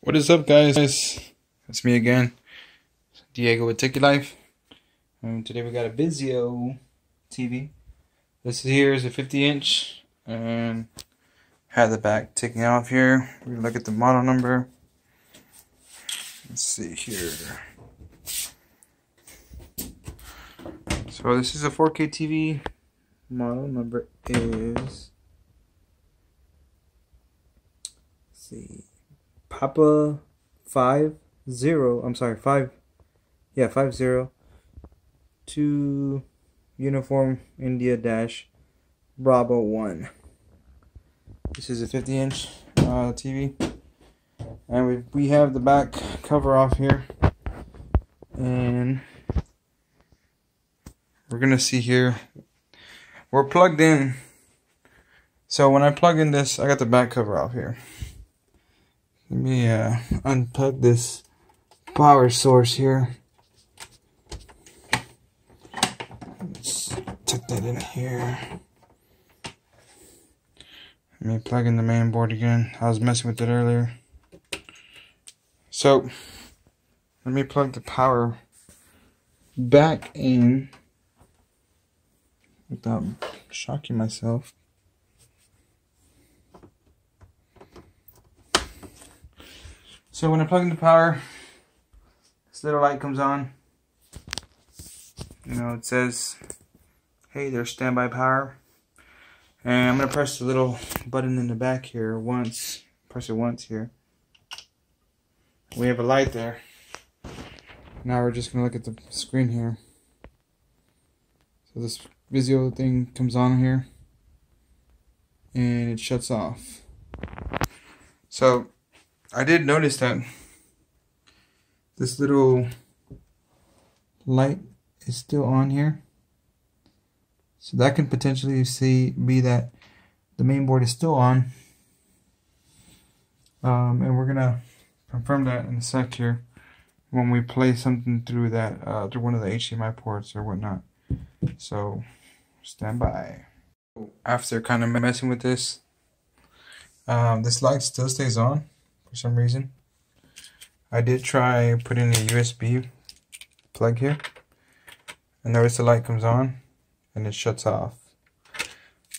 What is up, guys? It's me again, Diego with Typicaly. And today we got a Vizio TV. This here is a 50-inch and had the back taken off here. We look at the model number. Let's see here. So this is a 4K TV. Model number is, let's see, Papa 50. I'm sorry, 50 to Uniform India dash Bravo 1. This is a 50-inch TV, and we have the back cover off here, and we're gonna see here. We're plugged in. So when I plug in this, I got the back cover off here. Let me unplug this power source here. Let's tuck that in here. Let me plug in the main board again. I was messing with it earlier. So let me plug the power back in without shocking myself. So when I plug in the power, this little light comes on. You know, it says, hey, there's standby power. And I'm going to press the little button in the back here once. Press it once here. We have a light there. Now we're just going to look at the screen here. So this Vizio thing comes on here. And it shuts off. So I did notice that this little light is still on here. So that can potentially be that the main board is still on. And we're gonna confirm that in a sec here when we play something through that through one of the HDMI ports or whatnot. So stand by. After kind of messing with this, this light still stays on for some reason. I did try putting a USB plug here, and notice the light comes on and it shuts off.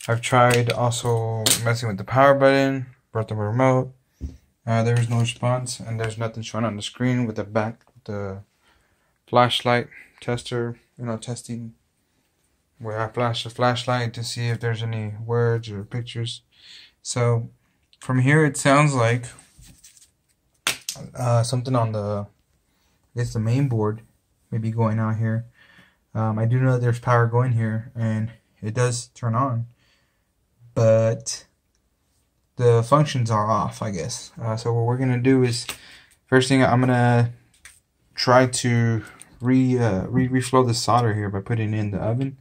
I've tried also messing with the power button, brought the remote. There was no response, and there's nothing showing on the screen with the flashlight tester, testing where I flash the flashlight to see if there's any words or pictures. So from here it sounds like something on the, I guess the main board may be going on here. I do know that there's power going here, and it does turn on, but the functions are off, I guess. So what we're gonna do is, first thing, I'm gonna try to reflow the solder here by putting it in the oven,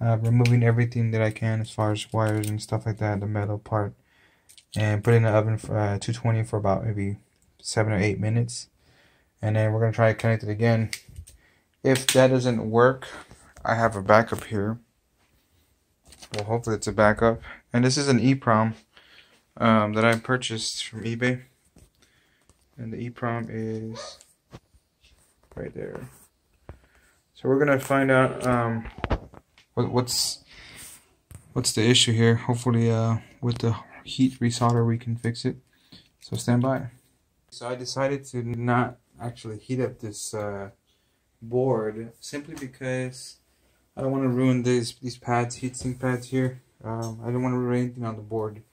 removing everything that I can as far as wires and stuff like that, the metal part, and put it in the oven for 220 for about maybe 7 or 8 minutes, and then we're gonna try to connect it again. If that doesn't work, I have a backup here. Well, hopefully it's a backup. And this is an EEPROM that I purchased from eBay, and the EEPROM is right there. So we're gonna find out what's the issue here. Hopefully with the heat resolder we can fix it. So stand by. So I decided to not actually heat up this board, simply because I don't want to ruin these pads, heatsink pads here. I don't want to ruin anything on the board.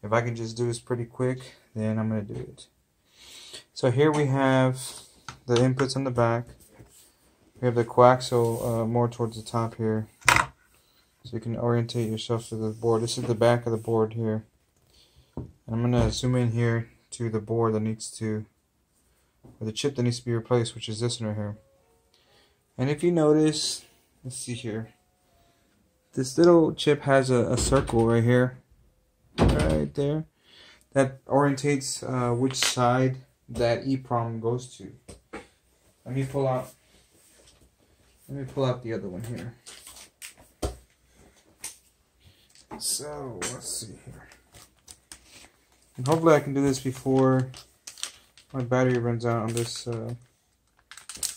If I can just do this pretty quick, then I'm going to do it. So here we have the inputs on the back. We have the coaxial more towards the top here, so you can orientate yourself to the board. This is the back of the board here. And I'm going to zoom in here to the board that needs to, or the chip that needs to be replaced, which is this one right here. And if you notice, let's see here, this little chip has a circle right here, right there, that orientates which side that EEPROM goes to. Let me pull out the other one here. So let's see here. And hopefully I can do this before my battery runs out on this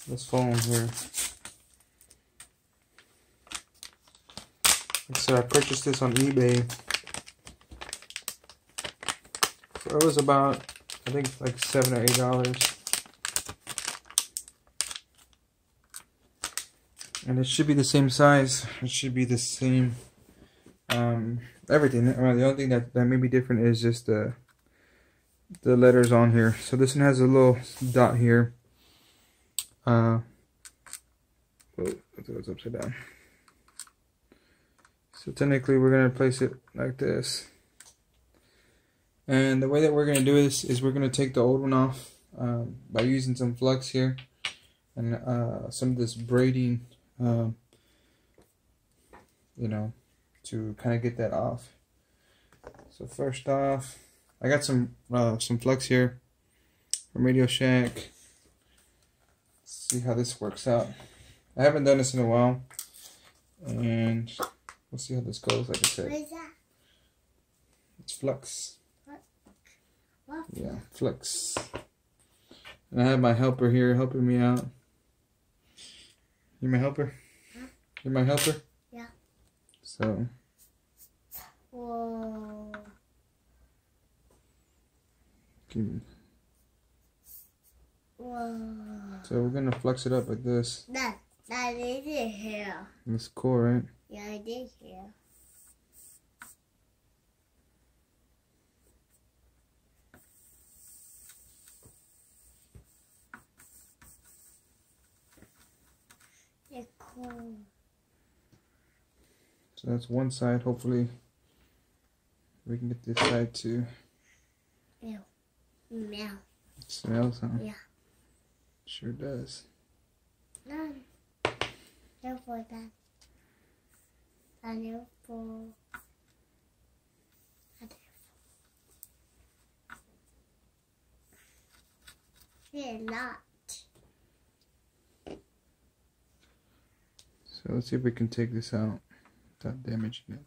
this phone here. Like I said, I purchased this on eBay. It was about, I think, like $7 or $8. And it should be the same size. It should be the same everything. The only thing that may be different is just the letters on here. So this one has a little dot here. Oh, it's upside down. So technically we're gonna place it like this. And the way that we're gonna do this is we're gonna take the old one off by using some flux here and some of this braiding, you know, to kind of get that off. So first off, I got some flux here from Radio Shack. Let's see how this works out. I haven't done this in a while, and we'll see how this goes. Like I said, what is that? It's flux. What? Yeah, flux. And I have my helper here helping me out. You my helper? Huh? You my helper? Yeah. So. Whoa. Whoa. So we're gonna flux it up like this. That is it here. That's cool, right? Yeah, it is here. It's cool. So that's one side. Hopefully we can get this side too. Ew. Meow. It smells, huh? Yeah. Sure does. No. No for that. I know for. Yeah, not. So let's see if we can take this out without damaging it.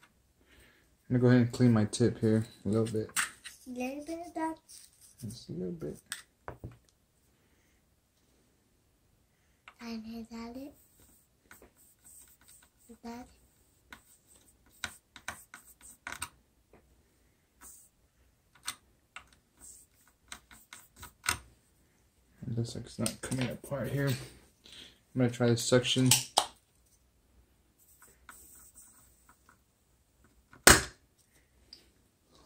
I'm gonna go ahead and clean my tip here a little bit. Little bit of that. Just a little bit. And is that it? Is that it? It looks like it's not coming apart here. I'm gonna try this suction.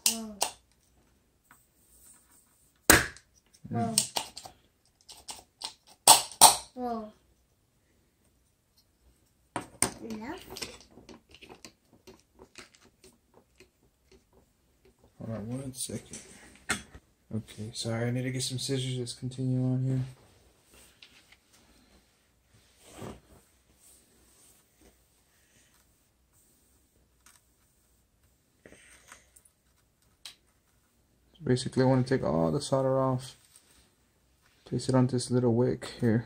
Whoa. Whoa. Whoa. No. Hold on 1 second. Okay, sorry, I need to get some scissors. Let's continue on here. So basically, I want to take all the solder off, place it on this little wick here.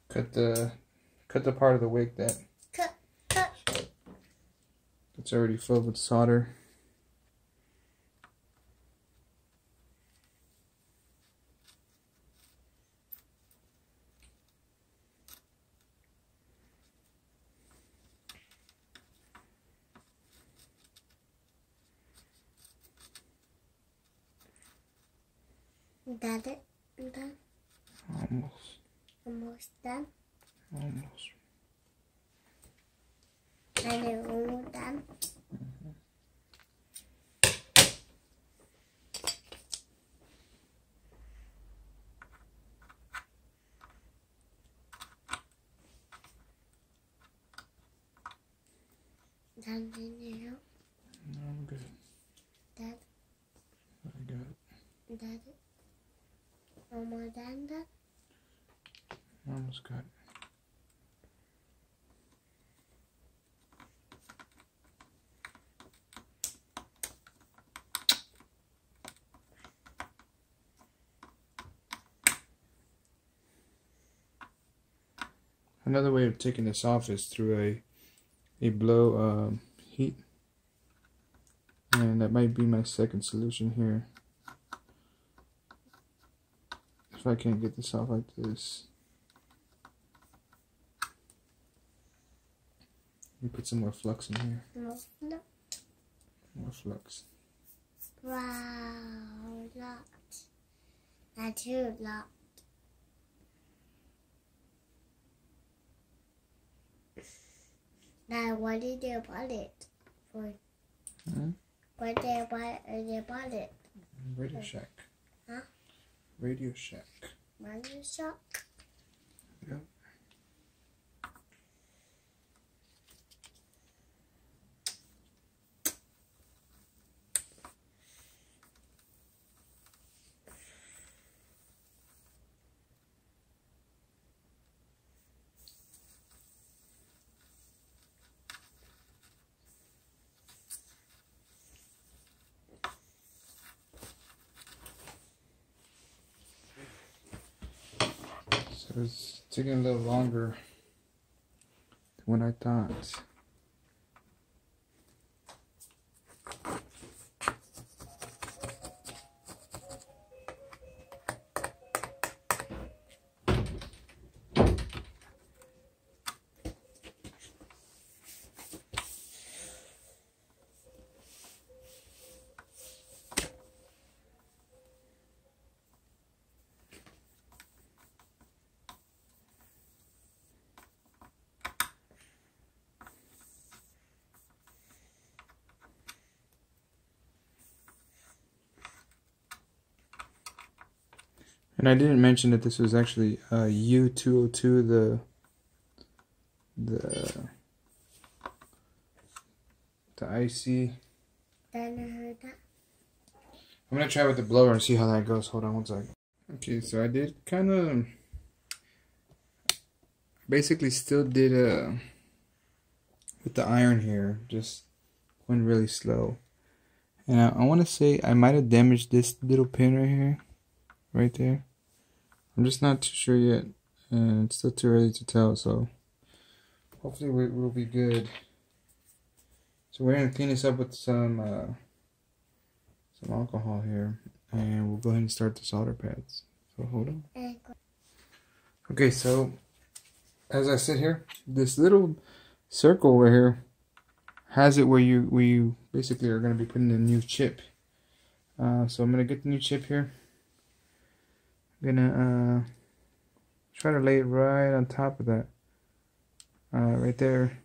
Cut the part of the wick that's already filled with solder. Is that it? Done? Almost. Almost done? Almost. And it's almost done? Done now? No, I'm good. That? I got it. That it? Almost done that? Almost got it. Another way of taking this off is through a blow heat, and that might be my second solution here. If I can't get this off like this, let me put some more flux in here. No. More flux. Wow, lot. That's a lot. Now, what did you buy it for? What did you buy it? Radio Shack. Huh? Radio Shack. Radio Shack? Yep. So it's taking a little longer than what I thought. And I didn't mention that this was actually U202, the IC. Then I heard that. I'm gonna try with the blower and see how that goes. Hold on one second. Okay, so I did kind of basically still did with the iron here, just went really slow. And I want to say I might have damaged this little pin right here, right there. I'm just not too sure yet, and it's still too early to tell, so hopefully we'll be good. So we're gonna clean this up with some alcohol here, and we'll go ahead and start the solder pads. So hold on. Okay, so as I sit here, this little circle over here has it where you basically are gonna be putting a new chip. So I'm gonna get the new chip here. I'm gonna try to lay it right on top of that, right there,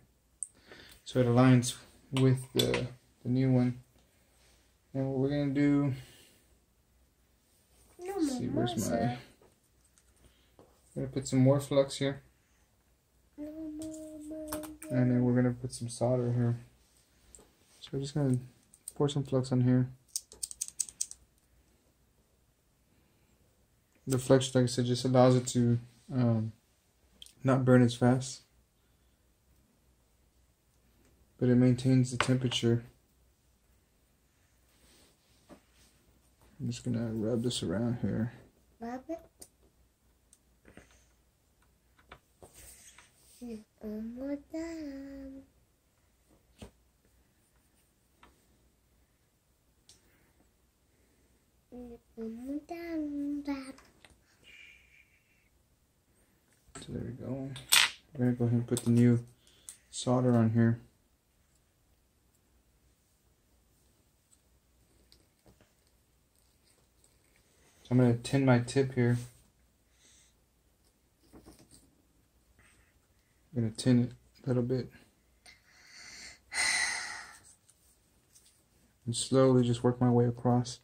so it aligns with the new one. And what we're gonna do, let's see, where's my, I'm gonna put some more flux here, and then we're gonna put some solder here. So we're just gonna pour some flux on here. The flux, like I said, just allows it to not burn as fast, but it maintains the temperature. I'm just gonna rub this around here. Rub it. One more time. One more time. So there we go. We're gonna go ahead and put the new solder on here. So I'm gonna tin my tip here. I'm gonna tin it a little bit. And slowly just work my way across.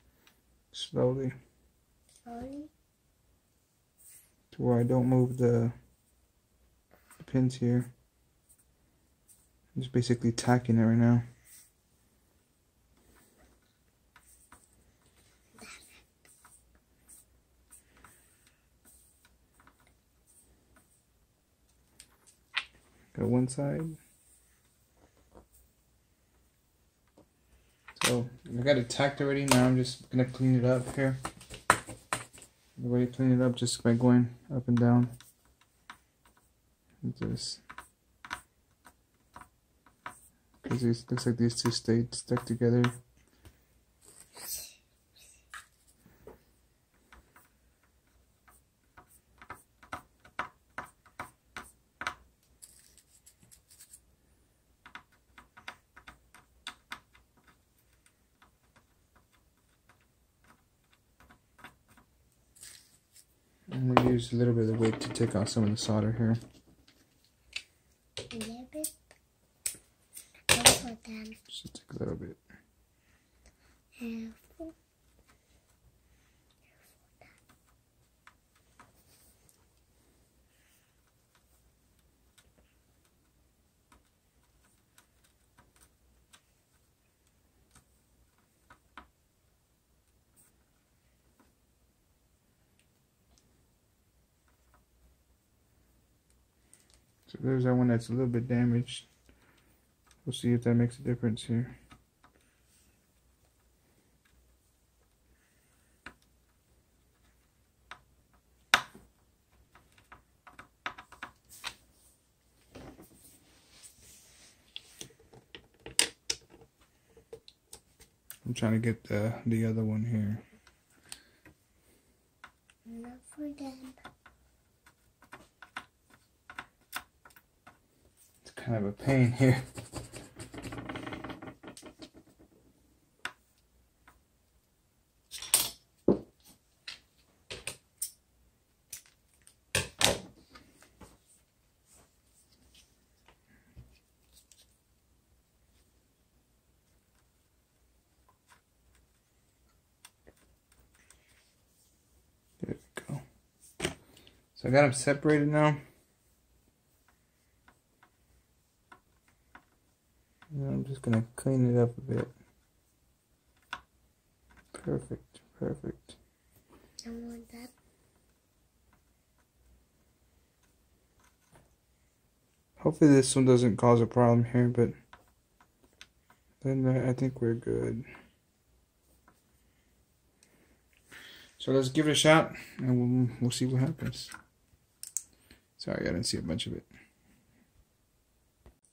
Slowly. Sorry. To where I don't move the pins here. I'm just basically tacking it right now. Got one side. So I got it tacked already. Now I'm just gonna clean it up here. The way you clean it up just by going up and down. This, because these looks like these two stayed stuck together. I'm going to use a little bit of the weight to take out some of the solder here. A little bit? Careful then. Just take a little bit. Careful. So there's that one that's a little bit damaged. We'll see if that makes a difference here. I'm trying to get the other one here. Not for them. It's kind of a pain here. There we go. So I got them separated now. And I'm just gonna clean it up a bit. Perfect, perfect. I want that. Hopefully this one doesn't cause a problem here, but then I think we're good. So let's give it a shot, and we'll see what happens. Sorry, I didn't see a bunch of it.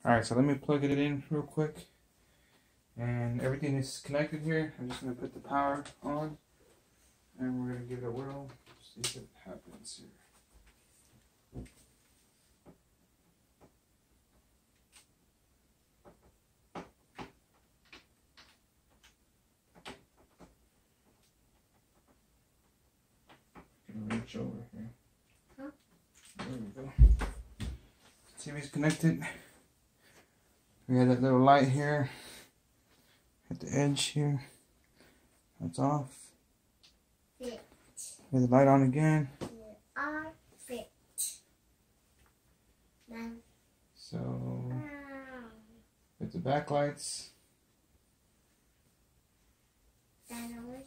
Alright, so let me plug it in real quick. And everything is connected here. I'm just going to put the power on, and we're going to give it a whirl, see if it happens here. Reach over here. Huh? There we go. TV's connected. We got that little light here at the edge here. That's off. Fit. With the light on again. You are fit. Now. So with the backlights. And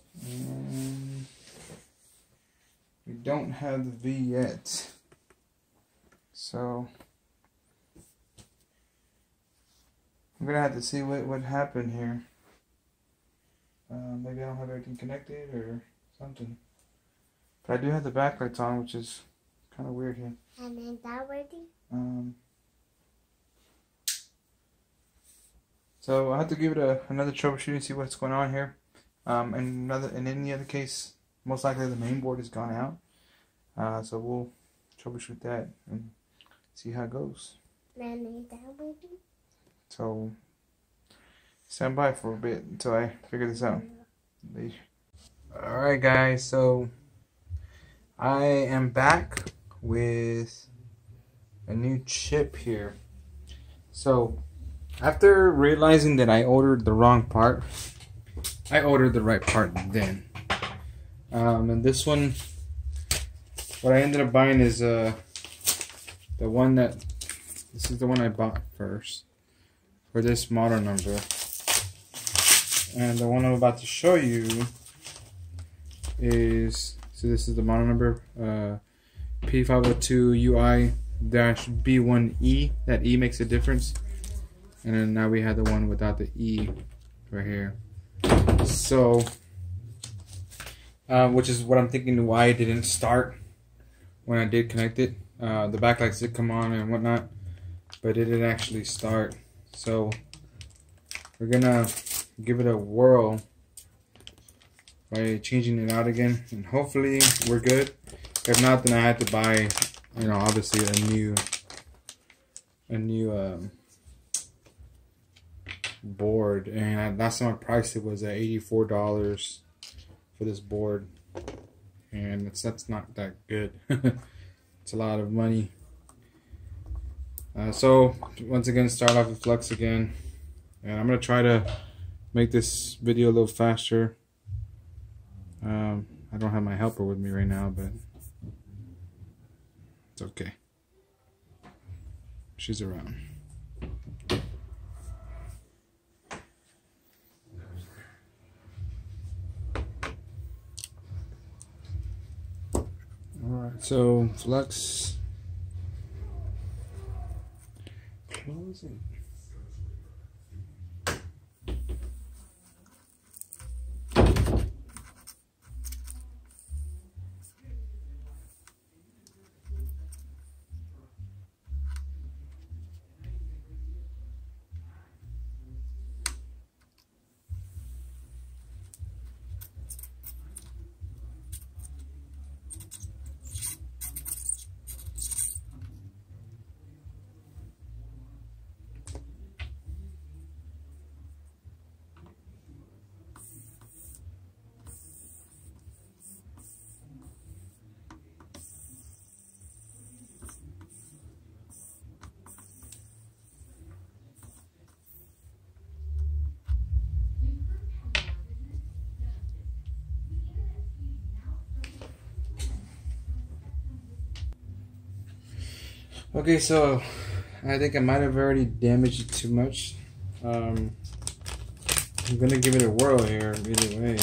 we don't have the V yet. So I'm gonna have to see what happened here. Maybe I don't have everything connected or something. But I do have the backlights on, which is kind of weird here. And then that ready? So I'll have to give it another troubleshoot and see what's going on here. And in any other case, most likely the main board has gone out. So we'll troubleshoot that and see how it goes. And then that ready? So stand by for a bit until I figure this out. Alright guys, so I am back with a new chip here. So after realizing that I ordered the wrong part, I ordered the right part then. And this one, what I ended up buying is this is the one I bought first for this model number. And the one I'm about to show you is, so this is the model number, P502UI-B1E. That E makes a difference. And then now we have the one without the E right here. So, which is what I'm thinking why it didn't start when I did connect it. the backlights did come on and whatnot, but it didn't actually start. So we're gonna give it a whirl by changing it out again, and hopefully we're good. If not, then I had to buy, you know, obviously a new board, and last time I priced it was at $84 for this board, and that's not that good. It's a lot of money. So once again, start off with flux again, and I'm gonna try to make this video a little faster. I don't have my helper with me right now, but it's okay. She's around. Alright, so flux. Close it. Okay, so I think I might have already damaged it too much. I'm gonna give it a whirl here either way.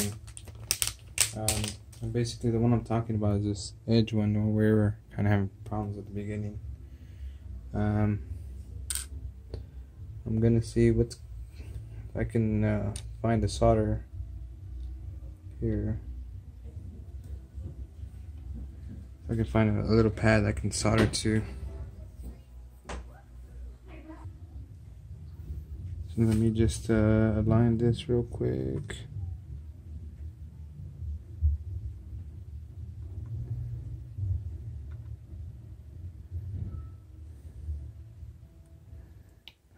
And basically the one I'm talking about is this edge one where we were kind of having problems at the beginning. I'm gonna see if I can find the solder here. If I can find a little pad I can solder to. So let me just align this real quick.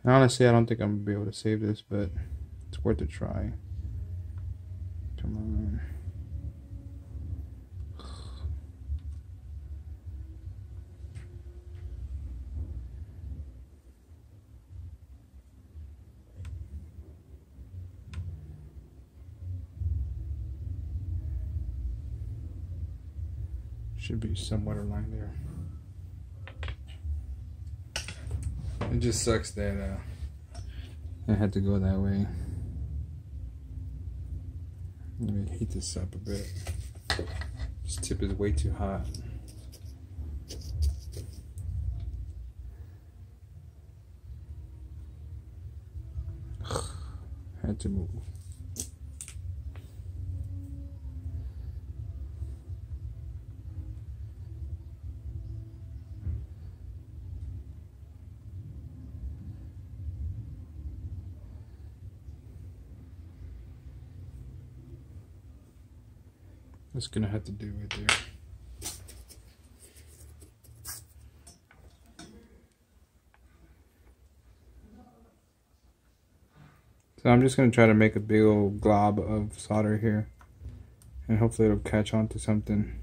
Honestly, I don't think I'm gonna be able to save this, but it's worth a try. Come on. Should be somewhat aligned there. It just sucks that I had to go that way. Let me heat this up a bit. This tip is way too hot. Had to move. That's gonna have to do right there. So I'm just gonna try to make a big old glob of solder here, and hopefully it'll catch on to something.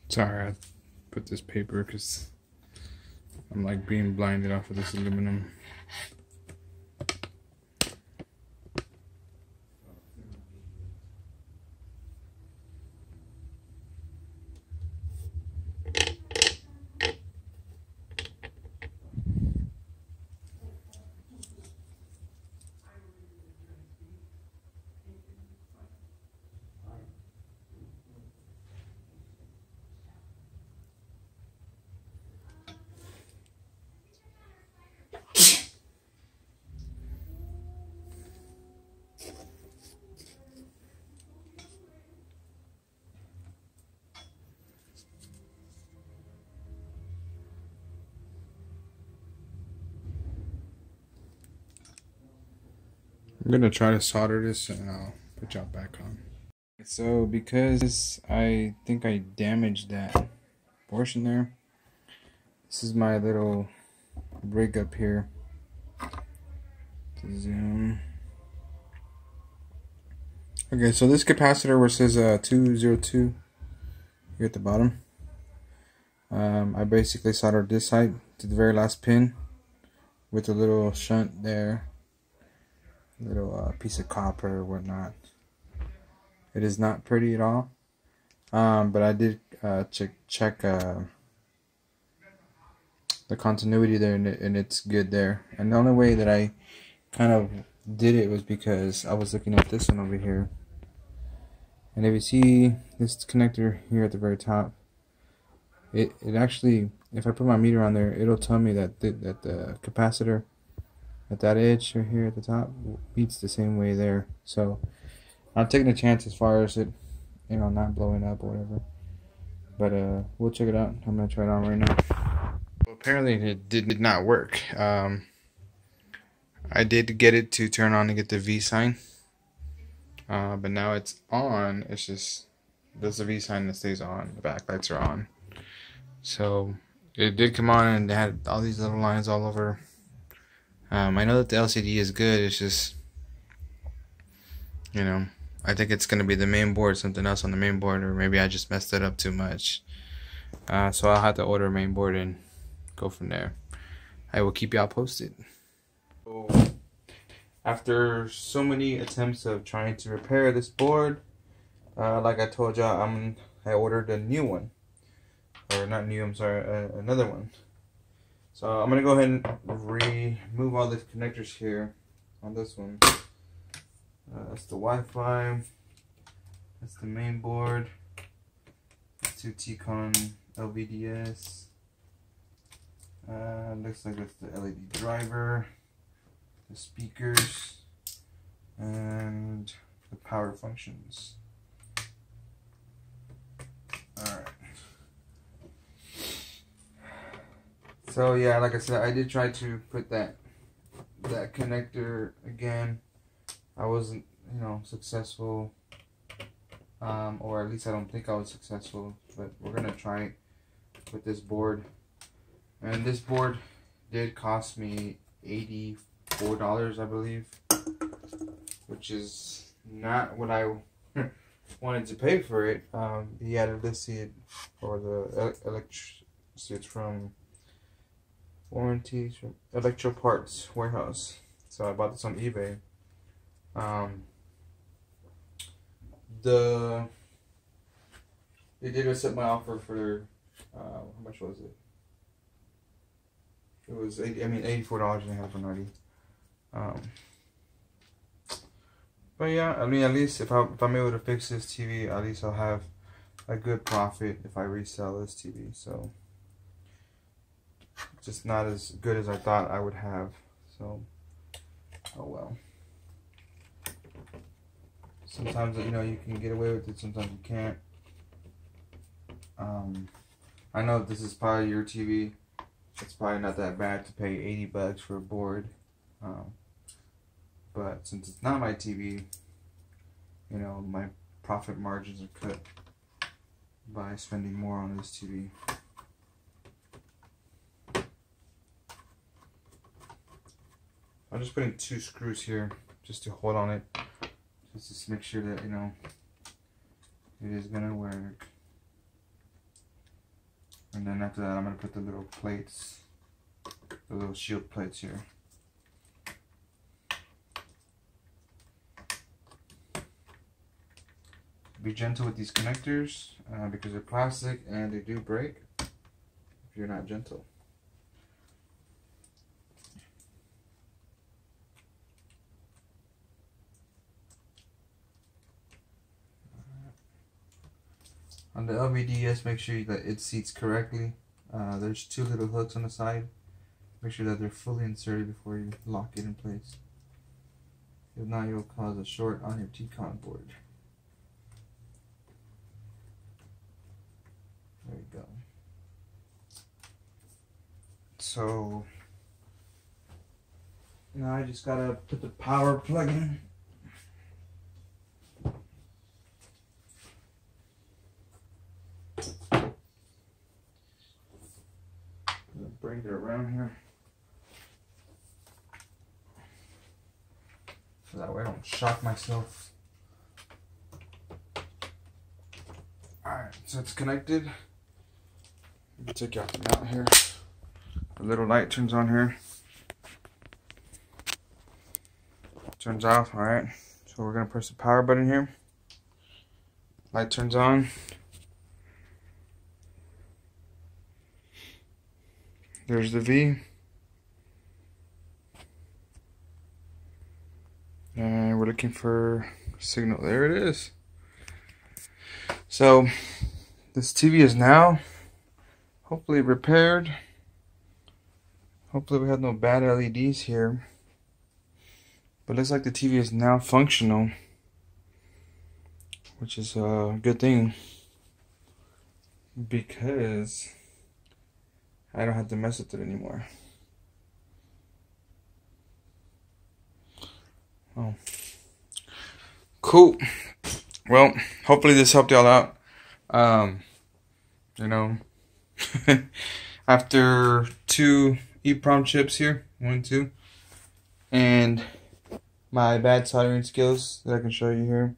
Sorry, I put this paper because I'm like being blinded off of this aluminum. I'm gonna try to solder this and I'll put y'all back on. So because I think I damaged that portion there, this is my little rig up here. Zoom. Okay, so this capacitor where it says 202 here at the bottom, I basically soldered this side to the very last pin with a little shunt there, little piece of copper or whatnot. It is not pretty at all, but I did check the continuity there, and it's good there. And the only way that I kind of did it was because I was looking at this one over here, and if you see this connector here at the very top, it actually, if I put my meter on there, it'll tell me that the capacitor at that edge right here at the top beats the same way there. So I'm taking a chance as far as it, you know, not blowing up or whatever. But we'll check it out. I'm gonna try it on right now. Well, apparently it did not work. I did get it to turn on and get the V sign, but now it's on. It's just there's a V sign that stays on. The backlights are on. So it did come on, and they had all these little lines all over. I know that the LCD is good. It's just, you know, I think it's gonna be the main board, something else on the main board, or maybe I just messed it up too much. So I'll have to order a main board and go from there. I will keep y'all posted. So, after so many attempts of trying to repair this board, like I told y'all, I ordered a new one, or not new. I'm sorry, another one. So I'm gonna go ahead and remove all these connectors here on this one. That's the Wi-Fi. That's the main board. Two T-Con LVDS. Looks like that's the LED driver, the speakers, and the power functions. Alright. So yeah, like I said, I did try to put that connector again. I wasn't, you know, successful, or at least I don't think I was successful, but we're gonna try it with this board. And this board did cost me $84, I believe, which is not what I wanted to pay for it. He had it listed for the it's from warranties from Electro Parts Warehouse. So I bought this on eBay. They did accept my offer for how much was it? It was $84.50. But yeah, I mean, at least if I'm able to fix this TV, at least I'll have a good profit if I resell this TV. So just not as good as I thought I would have. So oh well. Sometimes, you know, you can get away with it, sometimes you can't. I know this is probably your TV. It's probably not that bad to pay $80 for a board. But since it's not my TV, you know, my profit margins are cut by spending more on this TV. I'm just putting 2 screws here just to hold on it, just to make sure that, you know, it is gonna work. And then after that, I'm gonna put the little plates, the little shield plates here. Be gentle with these connectors because they're plastic and they do break if you're not gentle. On the LVDS, make sure that it seats correctly. There's 2 little hooks on the side. Make sure that they're fully inserted before you lock it in place. If not, you'll cause a short on your T-Con board. There you go. So Now I just gotta put the power plug in. Bring it around here. So that way I don't shock myself. Alright, so it's connected. Let me take you off the mount here. The little light turns on here. Turns off, alright. So we're gonna press the power button here. Light turns on. There's the V. And we're looking for signal. There it is. So this TV is now hopefully repaired. Hopefully we have no bad LEDs here. But it looks like the TV is now functional, which is a good thing because I don't have to mess with it anymore. Oh, cool. Well, hopefully this helped y'all out. You know, after 2 EEPROM chips here, 1, 2, and my bad soldering skills that I can show you here,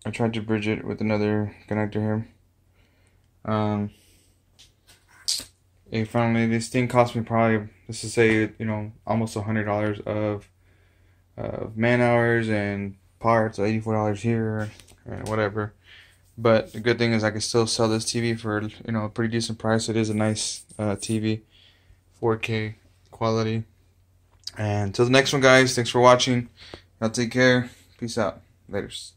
I tried to bridge it with another connector here. And finally, this thing cost me probably, let's just say, you know, almost $100 of man hours and parts, $84 here and whatever. But the good thing is I can still sell this TV for, you know, a pretty decent price. It is a nice TV, 4K quality. And until the next one, guys, thanks for watching. Y'all take care. Peace out. Laters.